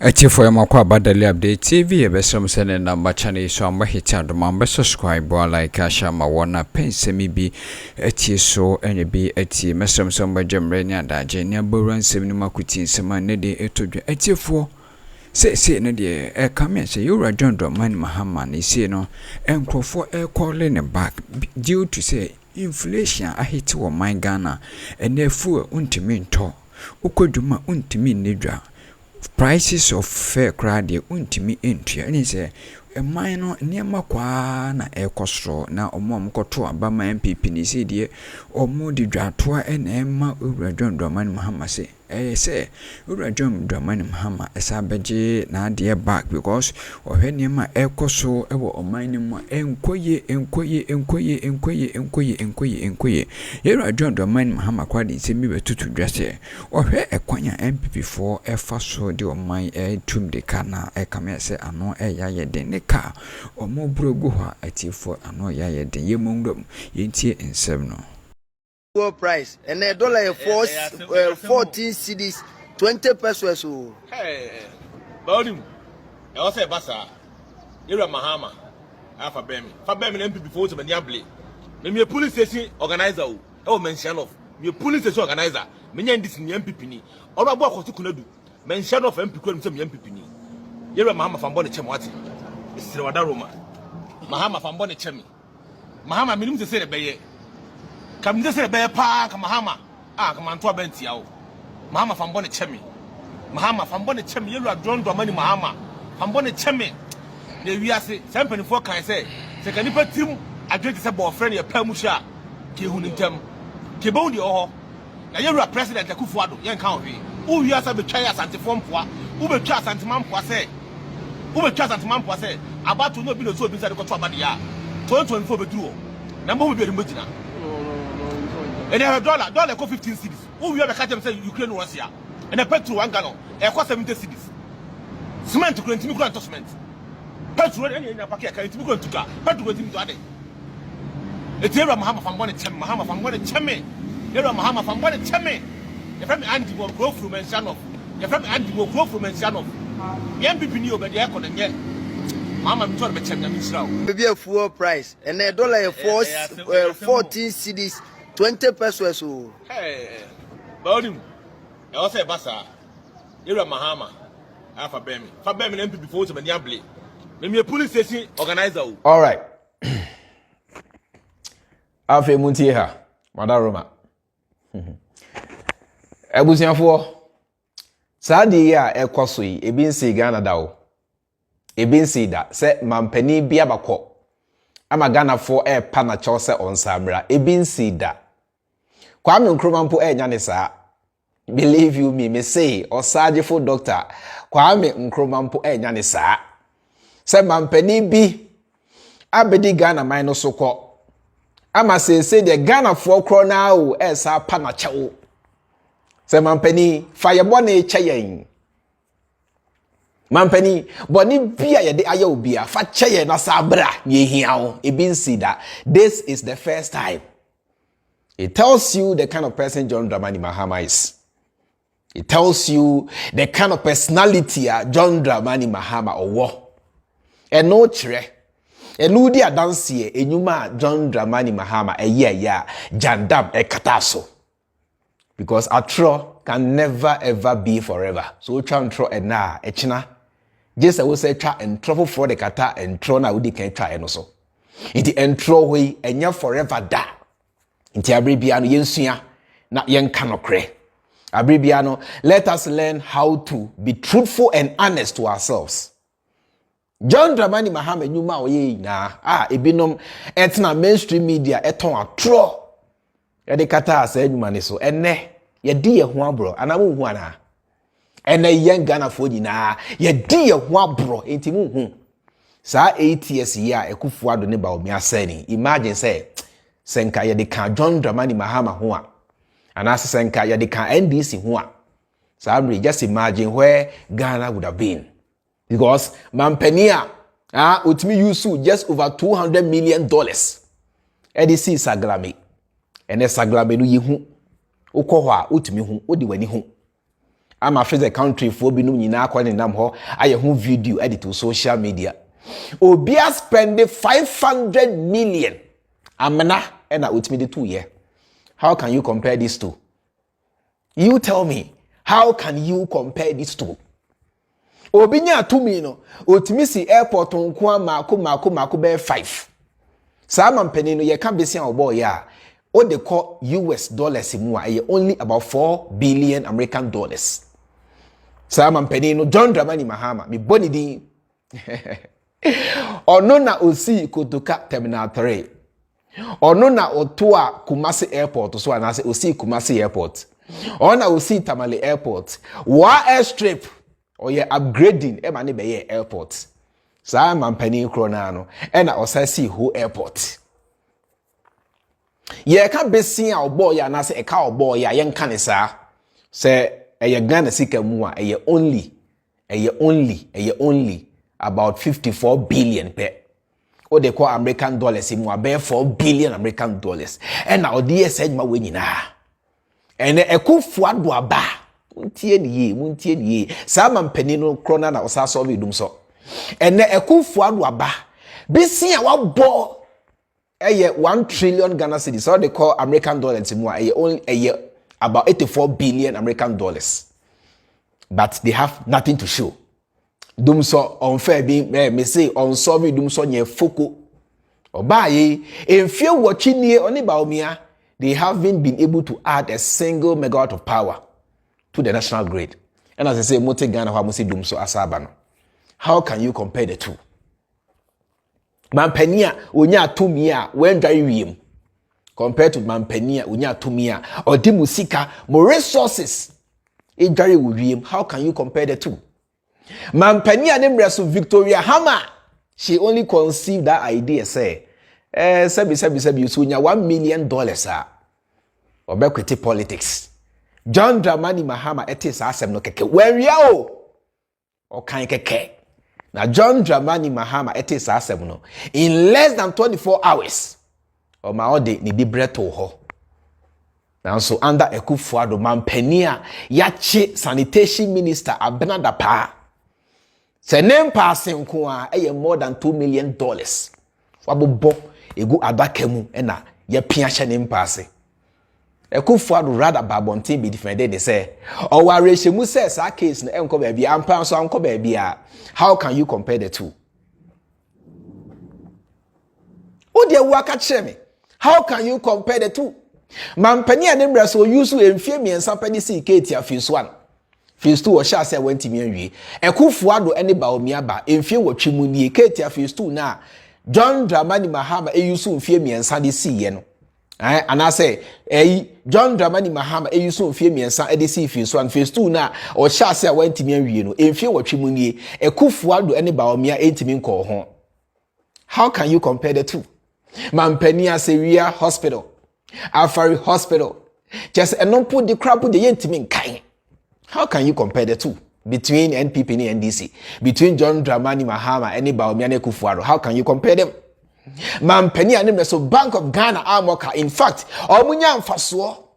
Ati ya makwa badali update TV ebesem sene namba channel so amba hita do mamba subscribe or like asha ma wona Mnsime bi ati so ene bi ati mesem so mba jemre ni adaje ni aboran nsem ni makuti nsema ne de etodwa atifo se ne de e come say you are John man Mahama ni se no enkrofo e calling back due to say inflation ahiti wo man Ghana ene fu untimi nto ukodwuma untimi nedwa prices of fair crowd untimi entua ni say man no niema kwa na ekosro na omom koto abama NPP ni se de omo di dwatoa enema John man Mahama se say John man Mahama esa beje na de back because ohweniema ekoso ewo oman mu enkoye John man Mahama kwadi se mi betutu dwase ohwe ekwanya NPP for efaso de oman tum de kana ekame se ano eya den ka omo brogu ha atifo ano ya den yemondom yentie ensem no price and a dollar 14 cedis 20 pesos. Hey, volume. I also basa. You're Mahama. For Bemi NPP before to Maniable. Me police station organizer. Oh, mention of me police station organizer. Many this in NPP. Or about what you do. Mention of MP NPP. You're Mahama from Bonnie Chemwati. It's Roma. Mahama from Bonnie Chemi. Mahama minimum to say the bay. Come this a bear park, Mahama. Come on to a bench yao. Mahama from Bonnet Chemi. Mahama from Bonnet Chemi, you are drawn to money Mahama. From Bonnet Chemi. The Viasi, Sampany for can say, second if a team, I drink a boyfriend, a Pelmusha, Kihunitem, Kibodi or. Now you are president of Kufuado, young county. Who you are a betrayers anti Fompoa, who betrays anti Mampoa say, who betrays anti Mampoa say, about to not be so beside the control Badia. 2024 beduo. Number will be the Mutina. And they have dollar cost 15 cedis. Who we have a catch say Ukraine was here. And a petrol 1 gallon. It cost 70 cedis. Cement to continue to cement. Petrol in a packet can go to car. Petrol to add it. It's here Mahama from one chem, Mahama from one chemi. Here Mahama from one chemi. The family anti will grow from Mensanov. The family anti will grow from Mensanov. The NPP knew about the aircon and yet. Mama, I'm trying to chem them. Maybe a full price and a dollar 14 cedis. 20 pesos. Hey, volume. I also basa. You're Mahama. For Bemi NPP before to Maniable. Me police station organizer. All right. Afe Muntiha, Madaroma. Ebusianfo. Saadi ya ekosoi ebinsi Ghana dawo. Ebinsi da se mampani bia bako. Ama Ghana for pana chose on Sabra. Ebinsi da. Kwame Nkrumah mpo nyane saa. Believe you me say or surgical doctor Kwame Nkrumah mpo nyane saa. Se mampani bi abedi Ghana man so kọ. Ama say the Ghana for kro na o sa pa na chewo. Se mampani fayebone cheyen. Mampani boni bia ye de aya obia fa cheye na sabra ye hia o ebinsi da. This is the first time. It tells you the kind of person John Dramani Mahama is. It tells you the kind of personality John Dramani Mahama owo. E no chire. E no di adanse enyuma John Dramani Mahama ya jandam e kataso. Because atro can never ever be forever. So try and tro e na e china. Just I will say try and trouble for the kata and tro na udi can try no so. It entro we enya forever da. Inti abribiano yensua na yenka nokre. Abribiano, let us learn how to be truthful and honest to ourselves. John Dramani Mahama nyuma oye na ebinom etna mainstream media eton atro. E de kata asa nyuma ne so enne ye di ye ho abro anamu hu ana. Enne yen Ghana fo nyina ye di ye ho abro enti mu hu. Sa 8 years ya Ekufuado ne ba omi asani. Imagine say senka yedi kan John Dramani Mahama ho a anase senka yedi kan NDC ho a so just imagine where Ghana would have been, because mampania utimi use just over $200 million edisi saglame ene saglame no yehu ukọ ho a utimi hu odi wani hu I'm afraid the country for be no nyina kwa ne nam ho aye ho video edit to social media. Obia spend 500 million amena and utimi the 2 year. How can you compare these two? You tell me, how can you compare these two? Obinya 2 million, utimi si airport onko mako be 5. Sama mpeni no ye kan besi an obo ya. What they call US dollars mu only about 4 billion American dollars. Sama mpeni no John Dramani Mahama me boni din. Ono na osi Kotoka Terminal 3. Ono na otoa Kumasi Airport so anase osi Kumasi Airport. Ona osi Tamale Airport. Wa airstrip oye upgrading e mane be ye airport. Sama mpeni krona no e na osasi ho airport. Ye ka besin a obo ya na se e ka obo ya ye nka ne sa se eye Ghana sika mu a eye only about 54 billion pe o de call American dollars mu a 4 billion American dollars e na odi ese ma we nyina ene ekufu ado aba muntie ni ye sa ma mpani no krona na osa so be dum so ene ekufu ado aba besin a wabo 1 trillion Ghana cedis. So they call American dollars more. Only about 84 billion American dollars. But they have nothing to show. Dumso unfair being me say on sorry dumso nye foko. Obaye in few watching here only baumia they haven't been able to add a single megawatt of power to the national grid. And as I say, Mote Ghana wa musi dumso asabano. How can you compare the two? Mampenia unya tumia when dry wiem compared to mampenia unya tumia or di musika more resources e dry wiem. How can you compare the two? Mampenia nemreso Victoria Hammer, she only conceived that idea say sabi usunya $1 million obekwete politics. John Dramani Mahama etis asem no keke where o kan keke. Now John Dramani Mahama etis asem no in less than 24 hours o ma ode ni di breto ho. Now so under Ekufuado mampenia yache sanitation minister Abenada pa se nem passing ko a more than $2 million wabobbo egu adakemu na ye pia hye nem passing Ekufuado rather babontin be defended they say o ware mu say sa case na enko ba bia ampa so anko ba bia. How can you compare the two? O de waka cheme. How can you compare the two? Mampani ademra so use emfie miensa pedi si ketia phase 1 phase 2 o sha say wantimi anwie Ekufuado ene ba omi aba emfie wotwemu nie ketia phase 2 na John Dramani Mahama use emfie miensa de si ye no and I say John Dramani Mahama use emfie miensa de si phase 1 phase 2 na o sha say wantimi anwie no emfie wotwemu nie Ekufuado ene ba omi a entimi nko ho. How can you compare the two? Mampani Asewia Hospital, Afari Hospital, just a non put the crap with the yentimin kind. How can you compare the two between NPP and NDC, between John Dramani Mahama and Baomiane Kufuaro? How can you compare them? Mampani and so Bank of Ghana Amoka. In fact, Omunya Faswo,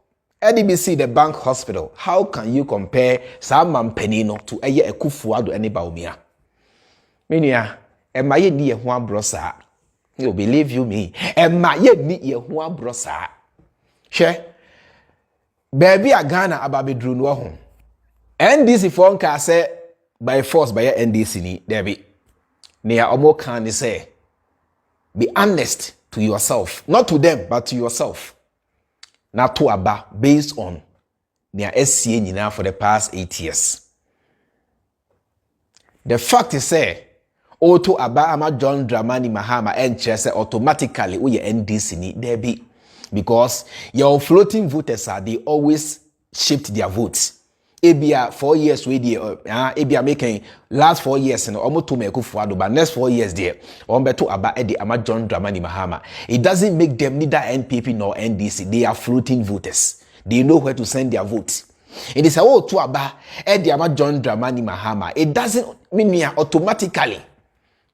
NDBC the Bank Hospital. How can you compare Sam Mampenino to a Kufuado and Baomia? Minia, and my dear Juan Brosa. You believe you me. And my yet need ye one brosa. She baby a Ghana about be drew no home. NDC phone can say by force by NDC ni Debbie. Near Omo can say be honest to yourself. Not to them, but to yourself. Not to aba based on near SCA now for the past 8 years. The fact is say Oto aba ama John Dramani Mahama and chese automatically we NDC ni debi because your floating voters are they always shift their votes. Ebia 4 years we there ebia making last 4 years no almost to make Kufuado but next 4 years there ombeto aba edi ama John Dramani Mahama. It doesn't make them neither NPP nor NDC. They are floating voters. They know where to send their votes. It is a to aba edi ama John Dramani Mahama. It doesn't mean automatically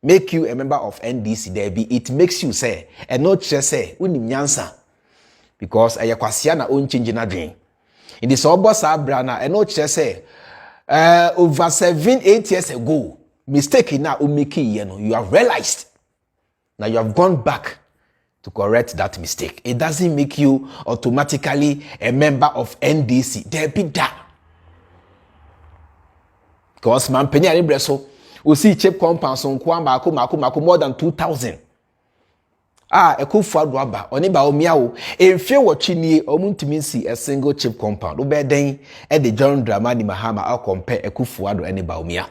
make you a member of NDC Debbie. It makes you say and not just say unim nyansa because ayakwasia na own change na dream. In this obo sa brana and not just say over 7-8 years ago, mistake now you have realized. Now you have gone back to correct that mistake. It doesn't make you automatically a member of NDC. There be that. Because man penny ani breso, we see cheap compounds on kwamba more than 2,000. Ekufu aba oni ba omia wo emfie wochini omuntimi si a single chip compound obeden e de John Dramani Mahama a compare Ekufu ado ene ba omia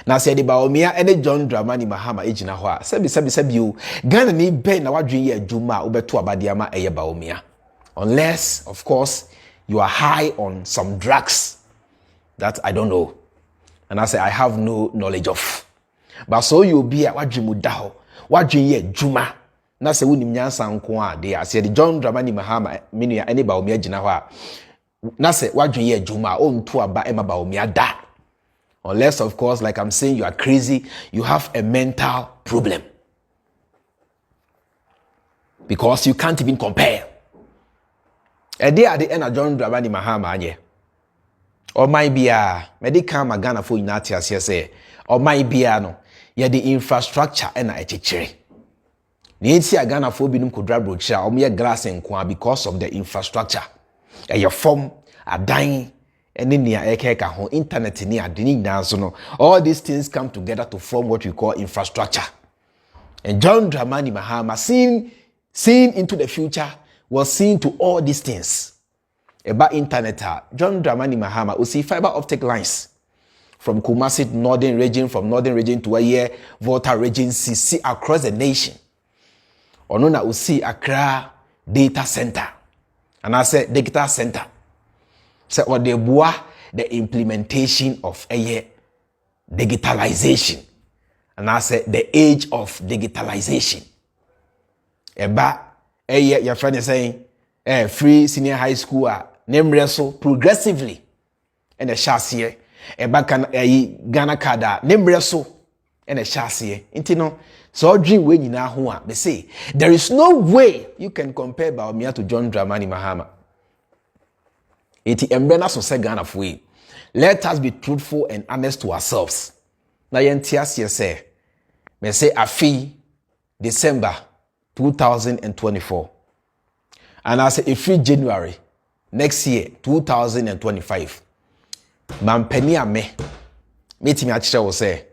na se de ba omia ene John Dramani Mahama ejina ho a sebi o Ghana ni ben na wadwen ye adwuma obeto abade ama eye ba omia unless of course you are high on some drugs that I don't know and I say I have no knowledge of but so you be a wadwen mu da ho wadwen ye adwuma na se wonim nyansa nko a de ase de John Dramani Mahama menua ene ba omia gina ho a na se wadwen ye adwuma o nto aba ema ba omia da unless of course like I'm saying you are crazy, you have a mental problem because you can't even compare e dey at the end of John Dramani Mahama anye o mai bia medical magana fo ina tia se o mai bia no ye the infrastructure e na echechere Nienti Ghana for binum kodra brocha omye glass nkwa because of the infrastructure. Your form a dying and in near ekeka ho internet ni adini nanso no. All these things come together to form what we call infrastructure. And John Dramani Mahama seeing into the future was seeing to all these things. About internet, John Dramani Mahama will see fiber optic lines from Kumasi northern region, from northern region to where Volta region see across the nation. Onona usi Accra data center and I said digital center so what they boa the implementation of a digitalization and I said the age of digitalization eba your friend is saying free senior high school name wrestle progressively and a chassis eba can Ghana kada name wrestle and a chassis intino. So dream when you know who they say there is no way you can compare Baumia to John Dramani Mahama. It embrana so say Ghana way. Let us be truthful and honest to ourselves. Na yentias say me say afi December 2024. And I say afi January next year 2025. Man penny ame metimi a kire wo say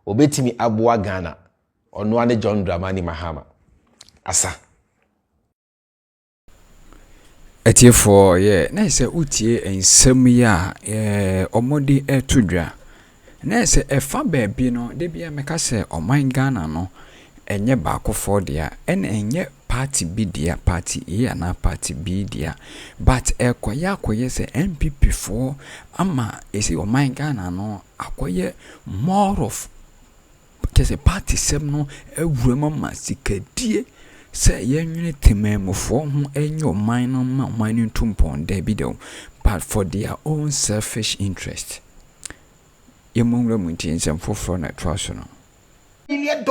obetimi aboa Ghana Onwane John Dramani Mahama. Asa. Etiefo na se utie ensem ya omodi etudwa. Na se efa baabi no de bia meka se oman Ghana no enye baakofo dia enye party B dia party A na party B dia but akoye se NPP for ama esi oman Ghana no akoye more of Kesi party sem no ewurema masikadie se yenwene tememofo ho enyo man no ma man ntumpon da bi do but for their own selfish interest yemongra muntinsem foforo na trash no $1 million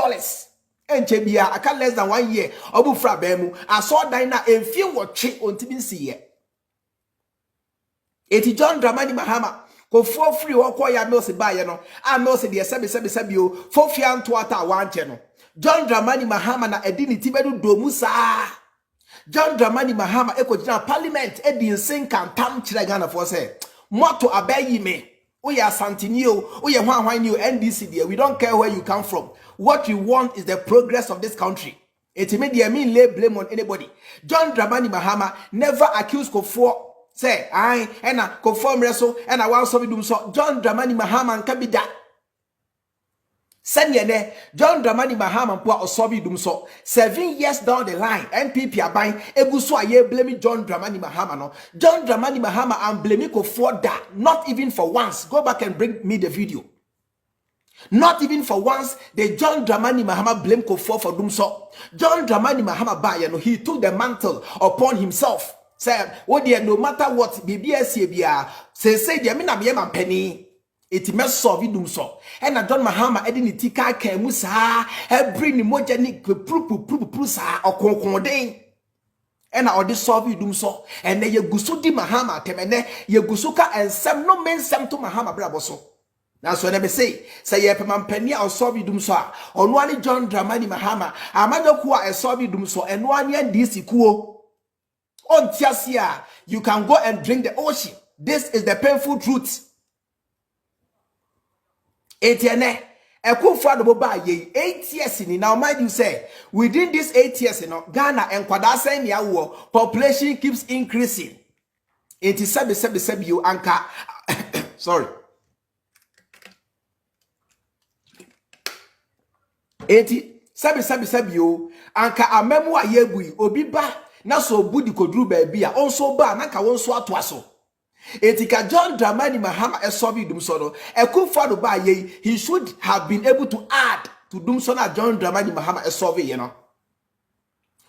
enche bia aka less than 1 year obufra ba mu aso dan na emfie wotwe ontimi nsiye eti John Dramani Mahama ko fo free wo ko ya no se ba ye no a no se de sebi o fo fia nto ata wanche no John Dramani Mahama na ediniti bedu domu saa John Dramani Mahama ekojina parliament edi nsen kantam kire Ghana for say moto abayi me we are Santinio we are hwan new NDC there we don't care where you come from what we want is the progress of this country it media mean lay blame on anybody John Dramani Mahama never accused Kofo say I and a conform wrestle and I want some so John Dramani Mahama and Kabida. Send John Dramani Mahama Pua or Sobi Dum so 7 years down the line, NPP are buying Ebuso aye blame John Dramani Mahama no. John Dramani Mahama and blame for that, not even for once. Go back and bring me the video. Not even for once, the John Dramani Mahama blame for Dum so. John Dramani Mahama buy no, he took the mantle upon himself. Say, oh dear, no matter what, BBS bia, say dear, me na me man penny. It must solve it so. And I John Mahama ediniti ka musa, every nimogenic pru sa or konkonde. And I this solve it so. And then ye gusudi Mahama temene, ye gusuka and some no men sem to Mahama braboso. Now so na be say ye pemampani a osobi dum so a ono ani John Dramani Mahama amanyoku a esobi dum so eno ani DC kuo on tiasia you can go and drink the ocean. This is the painful truth. Etienne Ekufado boba ye 8 years in now mind you say within these 8 years Ghana and Kwadasa ni awo population keeps increasing. It is sebi you anka sorry. 80 sebi you anka amemu ayegui obi ba na so budi kodru baabi a onso ba na ka wonso atoaso etika John Dramani Mahama esobi dum so no Ekufado ba ye he should have been able to add to dum so na John Dramani Mahama esobi you know.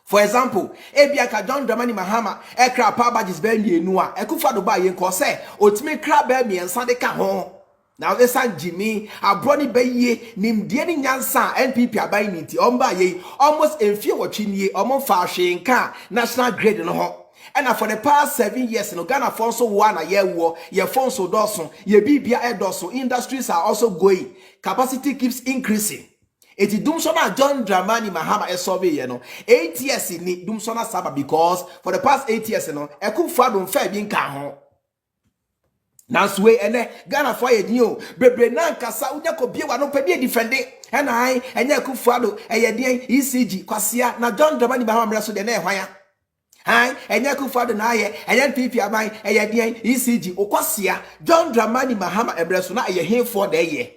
For example, ebiaka John Dramani Mahama ekra pa badges be mienu a Ekufado ba ye nko se otime kra ba miensa de ka ho. Now this and Jimmy abroni be ye nimdie ni nyansa NPP abai ni nti omba ye almost enfie watching ye omo fa hwe nka national grade no ho. And for the past 7 years no Ghana for so one a year war ye phone so doso ye bibia e doso industries are also going, capacity keeps increasing. Eti dum so na John Dramani Mahama esobe ye no 8 years ni dum so na saba because for the past 8 years no Ekufado mfa bi nka ho. Nanswe ene Ghana for ye dio bebre na nkasa unya ko biewa no pedi defende ena ai enye Ekufado eye den ECG kwasia na John Dramani Mahama mra so de na ehwan ya ai enye Ekufado na aye enye NPP aban eye den ECG okwasia John Dramani Mahama emre so na eye henfo de ye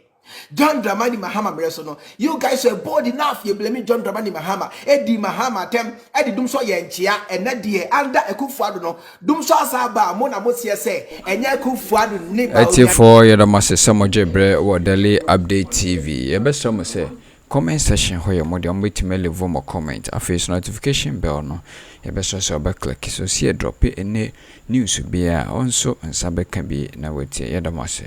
John Dramani Mahama mreso no you guys are bold enough you blame John Dramani Mahama edi Mahama tem edi dum so ye nchia ena de under Ekufado no dum so asaba mo na mo sie se enye Ekufado ni ba 84 yeda masese mojebre wo daily update TV ye be so mo se comment section ho ye mo de mo betime level mo comment afis notification bell no ye be so be click so see drop any news bia onso nsa be kan bi na wetie yeda mase